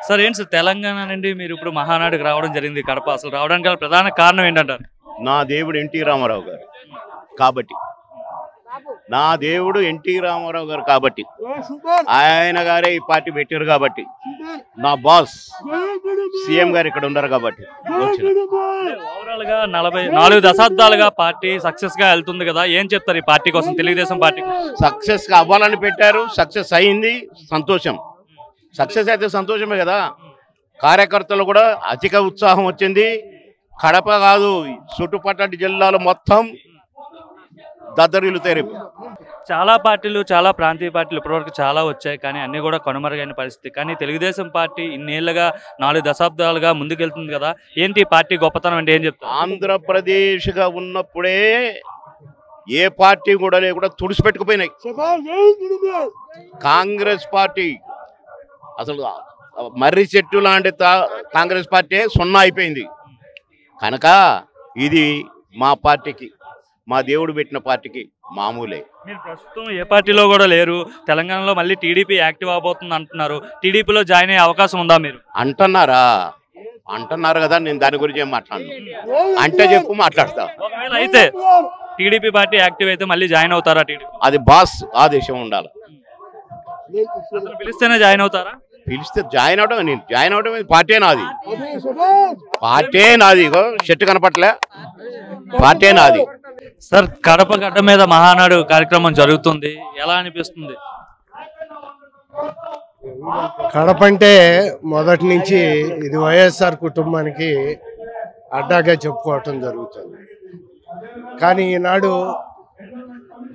Sir ఏంటి sir Telangana నుండి మీరు ఇప్పుడు మహానాడుకి రావడం జరిగింది కడప. అసలు రావడానికి గల ప్రధాన కారణం ఏంటంటారు? నా దేవుడు ఎన్టీ రామారావు గారు కాబట్టి, నా దేవుడు ఎన్టీ రామారావు గారు కాబట్టి, ఆయన గారే ఈ పార్టీ పెట్టారు కాబట్టి, నా బాస్ సీఎం గారు ఇక్కడ ఉన్నారు కాబట్టి వచ్చిన. ఓవరాల్ గా 44 దశాబ్దాలుగా పార్టీ సక్సెస్ గా వెళ్తుంది కదా, ఏం చెప్తారు ఈ పార్టీ కోసం, తెలుగుదేశం పార్టీ కోసం? సక్సెస్ గా అవ్వాలని పెట్టారు, సక్సెస్ అయింది, సంతోషం. సక్సెస్ అయితే సంతోషమే కదా. కార్యకర్తలు కూడా అధిక ఉత్సాహం వచ్చింది. కడప కాదు, చుట్టుపక్కల జిల్లాలు మొత్తం దద్దరిల్లు తెరిపి. చాలా పార్టీలు, చాలా ప్రాంతీయ పార్టీలు ఇప్పటివరకు చాలా వచ్చాయి, కానీ అన్నీ కూడా కనుమరుగైన పరిస్థితి. కానీ తెలుగుదేశం పార్టీ ఇన్నేళ్లుగా 4 దశాబ్దాలుగా ముందుకెళ్తుంది కదా, ఏంటి పార్టీ గొప్పతనం అంటే ఏం చెప్తారు? ఆంధ్రప్రదేశ్గా ఉన్నప్పుడే ఏ పార్టీ కూడా లేకుండా తుడిచిపెట్టుకుపోయినాయి. కాంగ్రెస్ పార్టీ అసలు మర్రి చెట్టు లాంటి కాంగ్రెస్ పార్టీ 0 అయిపోయింది. కనుక ఇది మా పార్టీకి, మా దేవుడు పెట్టిన పార్టీకి మామూలే. మీరు ప్రస్తుతం ఏ పార్టీలో కూడా లేరు, తెలంగాణలో మళ్ళీ టీడీపీ యాక్టివ్ అవబోతుంది అంటున్నారు. టీడీపీలో జాయిన్ అయ్యే అవకాశం ఉందా మీరు? అంటున్నారు కదా, నేను దాని గురించి ఏం మాట్లాడను. అంటే చెప్పు, మాట్లాడతా. ఒకవేళ అయితే టీడీపీ పార్టీ యాక్టివ్ అయితే మళ్ళీ జాయిన్ అవుతారా? టీడీపీ అది బాస్ ఆదేశం ఉండాలి. పిలిస్తేనే జాయిన్ అవుతారా? పిలిస్తే జాయిన్ అవడం, నేను జాయిన్ అవడం పార్టీ నాది, పార్టీ నాది. షర్ట్ కనపట్లే, పార్టీ నాది. సార్ కడప గడ్డ మీద మహానాడు కార్యక్రమం జరుగుతుంది, ఎలా అనిపిస్తుంది? కడప అంటే మొదటి నుంచి ఇది వైఎస్ఆర్ కుటుంబానికి అడ్డాగా చెప్పుకోవటం జరుగుతుంది. కానీ ఈనాడు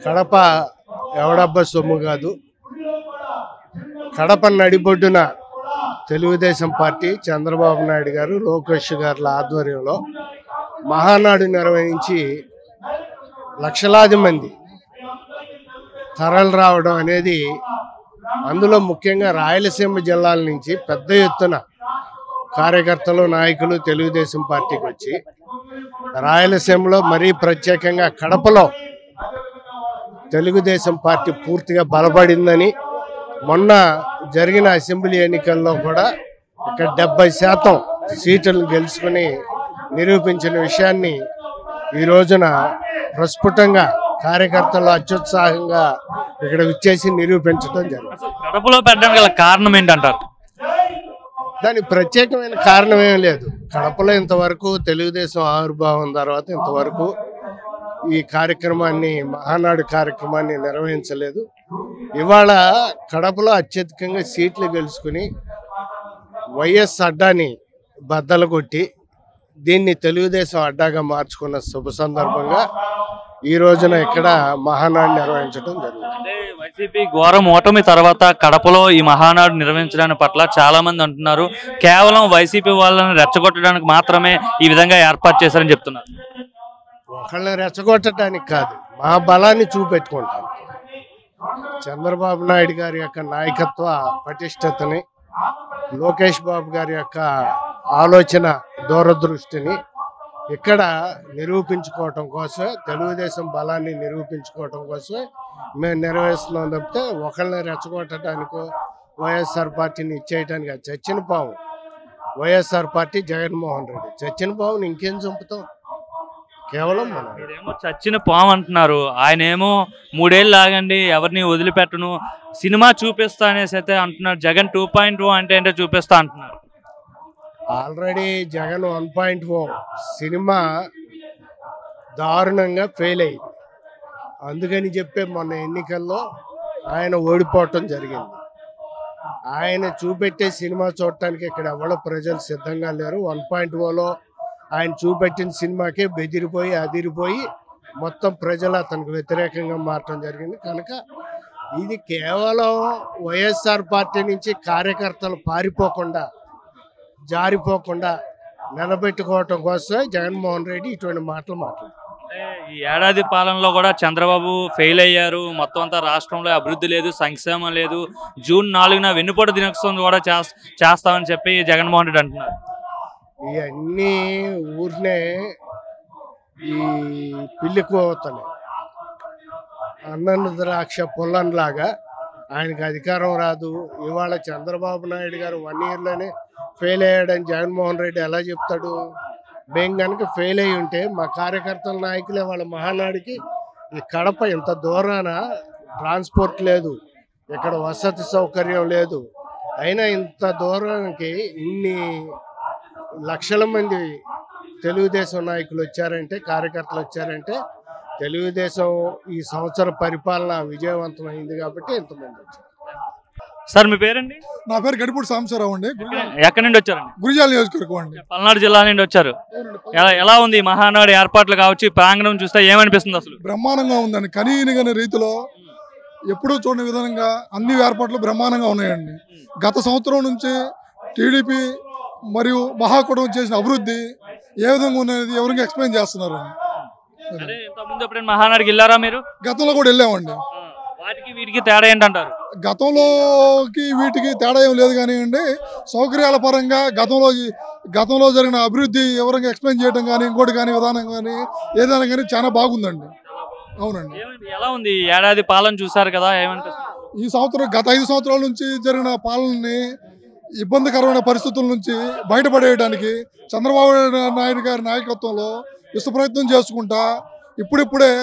కడప ఎవడబ్బ సొమ్ము కాదు. కడప నడిబొడ్డున తెలుగుదేశం పార్టీ, చంద్రబాబు నాయుడు గారు, లోకేష్ గారుల ఆధ్వర్యంలో మహానాడు నిర్వహించి లక్షలాది మంది తరలి రావడం అనేది, అందులో ముఖ్యంగా రాయలసీమ జిల్లాల నుంచి పెద్ద ఎత్తున కార్యకర్తలు, నాయకులు తెలుగుదేశం పార్టీకి వచ్చి, రాయలసీమలో మరీ ప్రత్యేకంగా కడపలో తెలుగుదేశం పార్టీ పూర్తిగా బలపడిందని, మొన్న జరిగిన అసెంబ్లీ ఎన్నికల్లో కూడా ఇక్కడ 70% సీట్లను గెలుచుకుని నిరూపించిన విషయాన్ని ఈ రోజున ప్రస్ఫుటంగా కార్యకర్తలు అత్యుత్సాహంగా ఇక్కడ వచ్చేసి నిరూపించడం జరిగింది. కడపలో పెట్టడానికి గల కారణం ఏంటంటారు? దానికి ప్రత్యేకమైన కారణం ఏం లేదు. కడపలో ఇంతవరకు తెలుగుదేశం ఆవిర్భావం తర్వాత ఇంతవరకు ఈ కార్యక్రమాన్ని, మహానాడు కార్యక్రమాన్ని నిర్వహించలేదు. ఇవాళ కడపలో అత్యధికంగా సీట్లు గెలుచుకుని వైఎస్ అడ్డాని బద్దలు కొట్టి దీన్ని తెలుగుదేశం అడ్డాగా మార్చుకున్న శుభ సందర్భంగా ఈ రోజున ఇక్కడ మహానాడు నిర్వహించడం జరుగుతుంది. వైసీపీ ఘోరం ఓటమి తర్వాత కడపలో ఈ మహానాడు నిర్వహించడానికి పట్ల చాలా మంది అంటున్నారు, కేవలం వైసీపీ వాళ్ళని రెచ్చగొట్టడానికి మాత్రమే ఈ విధంగా ఏర్పాటు చేశారని చెప్తున్నారు. ఒకళ్ళని రెచ్చగొట్టడానికి కాదు, మా బలాన్ని చూపెట్టుకుంటాం. చంద్రబాబు నాయుడు గారి యొక్క నాయకత్వ పటిష్టతని, లోకేష్ బాబు గారి యొక్క ఆలోచన దూరదృష్టిని ఇక్కడ నిరూపించుకోవటం కోసమే, తెలుగుదేశం బలాన్ని నిరూపించుకోవటం కోసమే మేము నిర్వహిస్తున్నాం తప్పితే ఒకళ్ళని రెచ్చగొట్టడానికో వైఎస్ఆర్ పార్టీని ఇచ్చేయటానికి. చచ్చిన పాము వైఎస్ఆర్ పార్టీ, జగన్మోహన్ రెడ్డి. చచ్చిన పావుని ఇంకేం చంపుతాం? కేవలం మనం. మీరేమో చచ్చిన పాము అంటున్నారు, ఆయన ఏమో 3 ఏళ్ళు ఆగండి, ఎవరిని వదిలిపెట్టను, సినిమా చూపిస్తా అనేసి అయితే అంటున్నారు. జగన్ 2.0 అంటే చూపిస్తా అంటున్నారు. ఆల్రెడీ జగన్ 1.0 సినిమా దారుణంగా ఫెయిల్ అయింది. అందుకని చెప్పే మొన్న ఎన్నికల్లో ఆయన ఓడిపోవటం జరిగింది. ఆయన చూపెట్టే సినిమా చూడటానికి ఇక్కడ ఎవరో ప్రజలు సిద్ధంగా లేరు. 1.0లో ఆయన చూపెట్టిన సినిమాకే బెదిరిపోయి అదిరిపోయి మొత్తం ప్రజలు అతనికి వ్యతిరేకంగా మారటం జరిగింది. కనుక ఇది కేవలం వైఎస్ఆర్ పార్టీ నుంచి కార్యకర్తలు పారిపోకుండా, జారిపోకుండా నిలబెట్టుకోవటం కోసమే జగన్మోహన్ రెడ్డి ఇటువంటి మాటలు మాట్లాడారు. ఈ ఏడాది పాలనలో కూడా చంద్రబాబు ఫెయిల్ అయ్యారు. మొత్తం అంతా రాష్ట్రంలో అభివృద్ధి లేదు, సంక్షేమం లేదు. జూన్ 4న వెన్నుపోటు దినోత్సవం కూడా చేస్తామని చెప్పి జగన్మోహన్ రెడ్డి అంటున్నారు. ఇవన్నీ ఊరినే ఈ పిల్లి కోతలే, అన్నను ద్రాక్ష పొలంలాగా ఆయనకి అధికారం రాదు. ఇవాళ చంద్రబాబు నాయుడు గారు 1 ఇయర్లోనే ఫెయిల్ అయ్యాడని జగన్మోహన్ రెడ్డి ఎలా చెప్తాడు? మేము కనుక ఫెయిల్ అయ్యి ఉంటే మా కార్యకర్తల నాయకులే వాళ్ళ మహానాడికి ఈ కడప ఇంత దూరాన ట్రాన్స్పోర్ట్ లేదు, ఇక్కడ వసతి సౌకర్యం లేదు, అయినా ఇంత దూరానికి ఇన్ని లక్షల మంది తెలుగుదేశం నాయకులు వచ్చారంటే, కార్యకర్తలు వచ్చారంటే తెలుగుదేశం ఈ సంవత్సర పరిపాలన విజయవంతం అయింది కాబట్టి ఇంతమంది వచ్చారు. సార్ మీ పేరండి? నా పేరు గడిపూడి సాంబశివరావు అండి. ఎక్కడి నుండి వచ్చారండి? గురిజాల నియోజకవర్గం అండి. పల్నాడు జిల్లా నుండి వచ్చారు. ఎలా ఉంది మహానాడు ఏర్పాట్లు కావచ్చు, ప్రాంగణం చూస్తే ఏమనిపిస్తుంది? అసలు బ్రహ్మాండంగా ఉందండి. కనీనిగని రీతిలో ఎప్పుడూ చూడని విధంగా అన్ని ఏర్పాట్లు బ్రహ్మాండంగా ఉన్నాయండి. గత సంవత్సరం నుంచి టీడీపీ మరియు మహాకూటమి చేసిన అభివృద్ధి ఏ విధంగా ఉన్నది ఎవరికి ఎక్స్ప్లెయిన్ చేస్తున్నారు. మహానాడుకి వెళ్ళారా మీరు? గతంలో కూడా వెళ్ళామండి. వాటికి వీటికి తేడా ఏంటంటారు? గతంలోకి వీటికి తేడా ఏం లేదు కానివ్వండి, సౌకర్యాల పరంగా గతంలో జరిగిన అభివృద్ధి ఎవరికి ఎక్స్ప్లెయిన్ చేయడం కానీ ఇంకోటి కానీ విధానం కానీ ఏదైనా కానీ చాలా బాగుందండి. అవునండి. ఎలా ఉంది ఏడాది పాలన చూసారు కదా, ఏమనిపిస్తుంది? ఈ సంవత్సరం గత 5 సంవత్సరాల నుంచి జరిగిన పాలనని ఇబ్బందికరమైన పరిస్థితుల నుంచి బయటపడేయడానికి చంద్రబాబు నాయుడు గారి నాయకత్వంలో విశ్వ ప్రయత్నం చేసుకుంటా ఇప్పుడిప్పుడే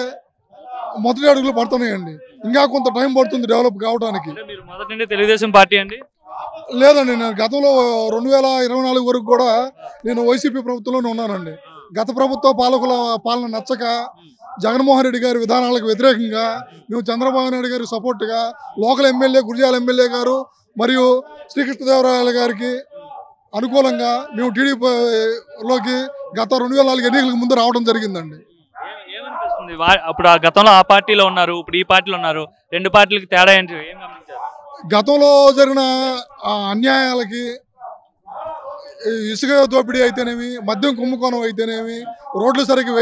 మొదటి అడుగులు పడుతున్నాయండి. ఇంకా కొంత టైం పడుతుంది డెవలప్ కావడానికి. మీరు మొదటి నుండి తెలుగుదేశం పార్టీ అండి? లేదండి, నేను గతంలో 2024 వరకు కూడా నేను వైసీపీ ప్రభుత్వంలోనే ఉన్నానండి. గత ప్రభుత్వ పాలకుల పాలన నచ్చక జగన్మోహన్ రెడ్డి గారి విధానాలకు వ్యతిరేకంగా మేము చంద్రబాబు నాయుడు గారికి సపోర్ట్గా లోకల్ ఎమ్మెల్యే గురిజాల ఎమ్మెల్యే గారు మరియు శ్రీకృష్ణదేవరాయల గారికి అనుకూలంగా మేము టీడీపీలోకి గత 2004 ఎన్నికలకు ముందు రావడం జరిగిందండి. ఏమనిపిస్తుంది? అప్పుడు ఆ గతంలో ఆ పార్టీలో ఉన్నారు, ఇప్పుడు ఈ పార్టీలో ఉన్నారు, రెండు పార్టీలకి తేడా ఏంటి? ఏం గమనించారు? గతంలో జరిగిన అన్యాయాలకి ఇసుక దోపిడీ అయితేనేమి, మద్యం కుంభకోణం అయితేనేమి, రోడ్లు సరిగ్గా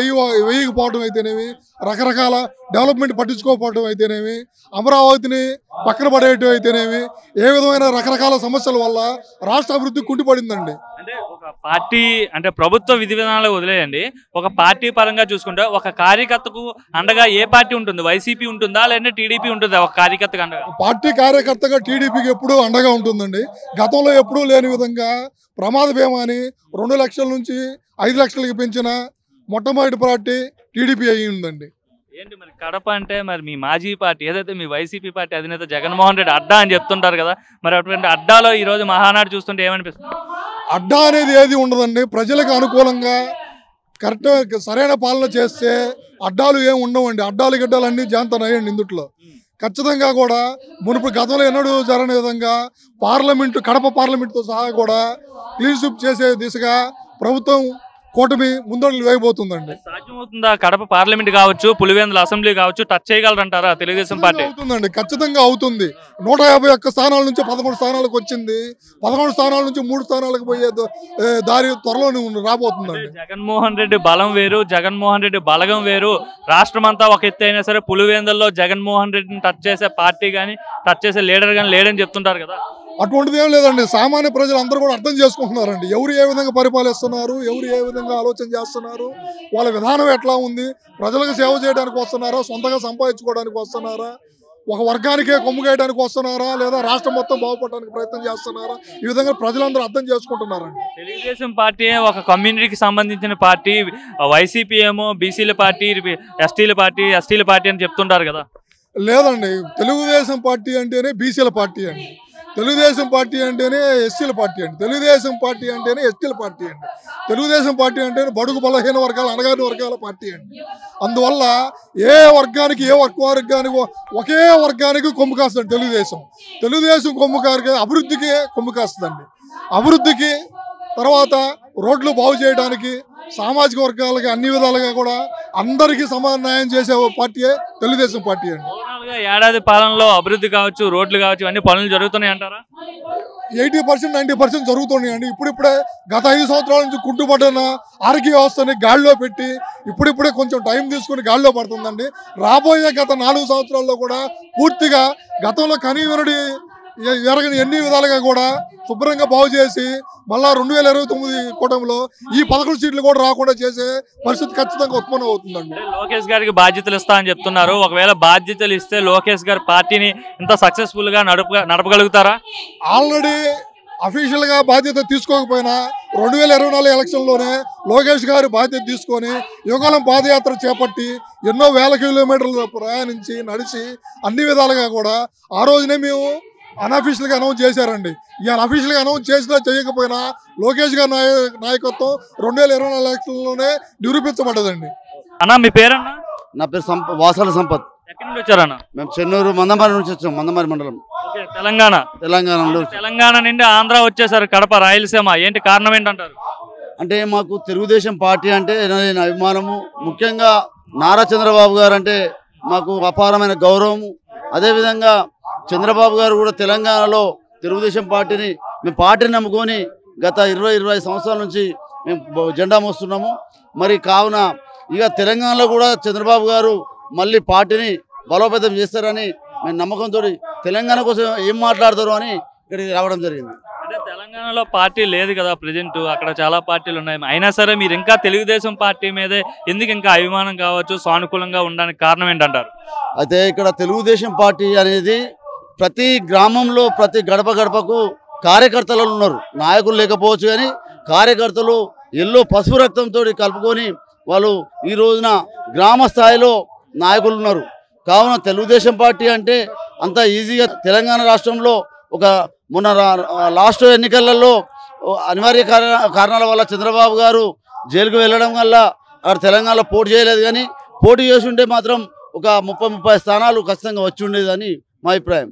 వేయకపోవడం అయితేనేమి, రకరకాల డెవలప్మెంట్ పట్టించుకోకపోవడం అయితేనేమి, అమరావతిని పక్కన పడేయటం అయితేనేమి, ఏ విధమైన రకరకాల సమస్యల వల్ల రాష్ట్ర అభివృద్ధి కుంటిపడిందండి. అంటే ఒక పార్టీ అంటే ప్రభుత్వ విధి విధానాలు వదిలేయండి, ఒక పార్టీ పరంగా చూసుకుంటే ఒక కార్యకర్తకు అండగా ఏ పార్టీ ఉంటుంది? వైసీపీ ఉంటుందా లేదంటే టీడీపీ ఉంటుందా ఒక కార్యకర్తకు అండగా? పార్టీ కార్యకర్తగా టీడీపీకి ఎప్పుడూ అండగా ఉంటుందండి. గతంలో ఎప్పుడూ లేని విధంగా ప్రమాద బీమాని 2 లక్షల నుంచి 5 లక్షలకి పెంచిన మొట్టమొదటి పార్టీ టీడీపీ అయ్యి ఉందండి. ఏంటి మరి కడప అంటే మరి మీ మాజీ పార్టీ ఏదైతే మీ వైసీపీ పార్టీ అధినేత జగన్మోహన్ రెడ్డి అడ్డా అని చెప్తుంటారు కదా, మరి అటువంటి అడ్డాలో ఈ రోజు మహానాడు చూస్తుంటే ఏమనిపిస్తుంది? అడ్డా అనేది ఏది ఉండదండి. ప్రజలకు అనుకూలంగా కరెక్ట్ సరైన పాలన చేస్తే అడ్డాలు ఏమి ఉండవండి. అడ్డాలు గిడ్డాలు అన్నీ జాంతనయ్యండి ఇందుట్లో. ఖచ్చితంగా కూడా మునుపు గతంలో ఎన్నడూ జరగని విధంగా కడప పార్లమెంటుతో సహా కూడా క్లీన్ స్వీప్ చేసే దిశగా ప్రభుత్వం కూటమి ముందడుగులు వేయబోతుందండి. సాధ్యమవుతుందా? కడప పార్లమెంట్ కావచ్చు, పులివెందుల అసెంబ్లీ కావచ్చు, టచ్ చేయగలరంటారా తెలుగుదేశం పార్టీ? అవుతుందండి, ఖచ్చితంగా అవుతుంది. 151 స్థానాల నుంచి 11 స్థానాలకు వచ్చింది. 11 స్థానాల నుంచి 3 స్థానాలకు పోయే దారి త్వరలో రాబోతుందండి. జగన్మోహన్ రెడ్డి బలం వేరు, జగన్మోహన్ రెడ్డి బలగం వేరు. రాష్ట్రం అంతా ఒక ఎత్తు అయినా సరే పులివెందుల్లో జగన్మోహన్ రెడ్డిని టచ్ చేసే పార్టీ కానీ టచ్ చేసే లీడర్ కానీ లేడని చెప్తుంటారు కదా. అటువంటిది ఏం లేదండి. సామాన్య ప్రజలు అందరూ కూడా అర్థం చేసుకుంటున్నారండి. ఎవరు ఏ విధంగా పరిపాలిస్తున్నారు, ఎవరు ఏ విధంగా ఆలోచన చేస్తున్నారు, వాళ్ళ విధానం ఎట్లా ఉంది, ప్రజలకు సేవ చేయడానికి వస్తున్నారా, సొంతంగా సంపాదించుకోవడానికి వస్తున్నారా, ఒక వర్గానికే కొమ్ము గేయడానికి వస్తున్నారా, లేదా రాష్ట్రం మొత్తం బాగుపడడానికి ప్రయత్నం చేస్తున్నారా, ఈ విధంగా ప్రజలందరూ అర్థం చేసుకుంటున్నారండి. తెలుగుదేశం పార్టీ ఒక కమ్యూనిటీకి సంబంధించిన పార్టీ, వైసీపీ ఏమో బీసీల పార్టీ, ఎస్టీల పార్టీ అని చెప్తుంటారు కదా. లేదండి, తెలుగుదేశం పార్టీ అంటేనే బీసీల పార్టీ అండి. తెలుగుదేశం పార్టీ అంటేనే ఎస్సీల పార్టీ అండి. తెలుగుదేశం పార్టీ అంటేనే ఎస్టీల పార్టీ అండి. తెలుగుదేశం పార్టీ అంటేనే బడుగు బలహీన వర్గాల అణగారిన వర్గాల పార్టీ అండి. అందువల్ల ఏ వర్గానికి ఒకే వర్గానికి కొమ్ము కాస్తుంది తెలుగుదేశం కొమ్ము కారికి అభివృద్ధికి కొమ్ము కాస్తుందండి. అభివృద్ధికి తర్వాత రోడ్లు బాగు చేయడానికి, సామాజిక వర్గాలకి అన్ని విధాలుగా కూడా అందరికీ సమాన న్యాయం చేసే పార్టీయే తెలుగుదేశం పార్టీ అండి. ఏడాది పాలనలో అభివృద్ధి కావచ్చు, రోడ్లు కావచ్చు, అన్ని పనులు జరుగుతున్నాయి అంటారా? 80% 90% జరుగుతున్నాయండి. ఇప్పుడిప్పుడే గత 5 సంవత్సరాల నుంచి కుంటుపడిన ఆరోగ్య వ్యవస్థని గాడిలో పెట్టి ఇప్పుడిప్పుడే కొంచెం టైం తీసుకుని గాడిలో పడుతుందండి. రాబోయే గత 4 సంవత్సరాల్లో కూడా పూర్తిగా గతంలో కనీవినడి ఎరగని ఎన్ని విధాలుగా కూడా శుభ్రంగా బాగు చేసి మళ్ళా 2029 కూటమిలో ఈ 11 సీట్లు కూడా రాకుండా చేసే పరిస్థితి ఖచ్చితంగా ఉత్పన్నం అవుతుందండి. లోకేష్ గారికి బాధ్యతలు ఇస్తా అని చెప్తున్నారు. ఒకవేళ బాధ్యతలు ఇస్తే లోకేష్ గారి పార్టీని ఇంత సక్సెస్ఫుల్ గా నడపగలుగుతారా? ఆల్రెడీ అఫీషియల్ గా బాధ్యత తీసుకోకపోయినా 2024 ఎలక్షన్లోనే లోకేష్ గారు బాధ్యత తీసుకొని యువకాలం పాదయాత్ర చేపట్టి ఎన్నో వేల కిలోమీటర్లు ప్రయాణించి నడిచి అన్ని విధాలుగా కూడా ఆ రోజునే మేము అన్అఫీషియల్గా అనౌన్స్ చేశారండి. ఈ అన్అఫీషియల్గా అనౌన్స్ చేసినా చేయకపోయినా లోకేష్ గారి నాయకత్వం 2024 ఎలక్షన్లోనే నిరూపించబడ్డదండి. అన్న మీ పేరన్నా? నా పేరు వాసాల సంపత్. ఎక్కడి నుండి వచ్చారన్న? మేము చెన్నూరు మందమారి నుంచి వచ్చాం. మందమారి మండలం, తెలంగాణలో. తెలంగాణ నుండి ఆంధ్ర వచ్చేసారు, కడప, రాయలసీమ. ఏంటి కారణం ఏంటంటారు? అంటే మాకు తెలుగుదేశం పార్టీ అంటే అభిమానము. ముఖ్యంగా నారా చంద్రబాబు గారు అంటే మాకు అపారమైన గౌరవము. అదేవిధంగా చంద్రబాబు గారు కూడా తెలంగాణలో తెలుగుదేశం పార్టీని మేము పార్టీని నమ్ముకొని గత 20-25 సంవత్సరాల నుంచి మేము జెండా మోస్తున్నాము. మరి కావున ఇక తెలంగాణలో కూడా చంద్రబాబు గారు మళ్ళీ పార్టీని బలోపేతం చేస్తారని మేము నమ్మకంతో తెలంగాణ కోసం ఏం మాట్లాడతారు అని ఇక్కడికి రావడం జరిగింది. అంటే తెలంగాణలో పార్టీ లేదు కదా ప్రజెంట్, అక్కడ చాలా పార్టీలు ఉన్నాయి. అయినా సరే మీరు ఇంకా తెలుగుదేశం పార్టీ మీదే ఎందుకు ఇంకా అభిమానం కావచ్చు, సానుకూలంగా ఉండడానికి కారణం ఏంటంటారు? అయితే ఇక్కడ తెలుగుదేశం పార్టీ అనేది ప్రతి గ్రామంలో ప్రతి గడప గడపకు కార్యకర్తలు ఉన్నారు. నాయకులు లేకపోవచ్చు కానీ కార్యకర్తలు ఎల్లో పసుపు రక్తంతో కలుపుకొని వాళ్ళు ఈ రోజున గ్రామ స్థాయిలో నాయకులు ఉన్నారు. కావున తెలుగుదేశం పార్టీ అంటే అంత ఈజీగా తెలంగాణ రాష్ట్రంలో ఒక మొన్న లాస్ట్ ఎన్నికలలో అనివార్య కారణాల వల్ల చంద్రబాబు గారు జైలుకు వెళ్ళడం వల్ల అక్కడ తెలంగాణలో పోటీ చేయలేదు. కానీ పోటీ చేసి ఉంటే మాత్రం ఒక 30-30 స్థానాలు ఖచ్చితంగా వచ్చి ఉండేదని మా అభిప్రాయం.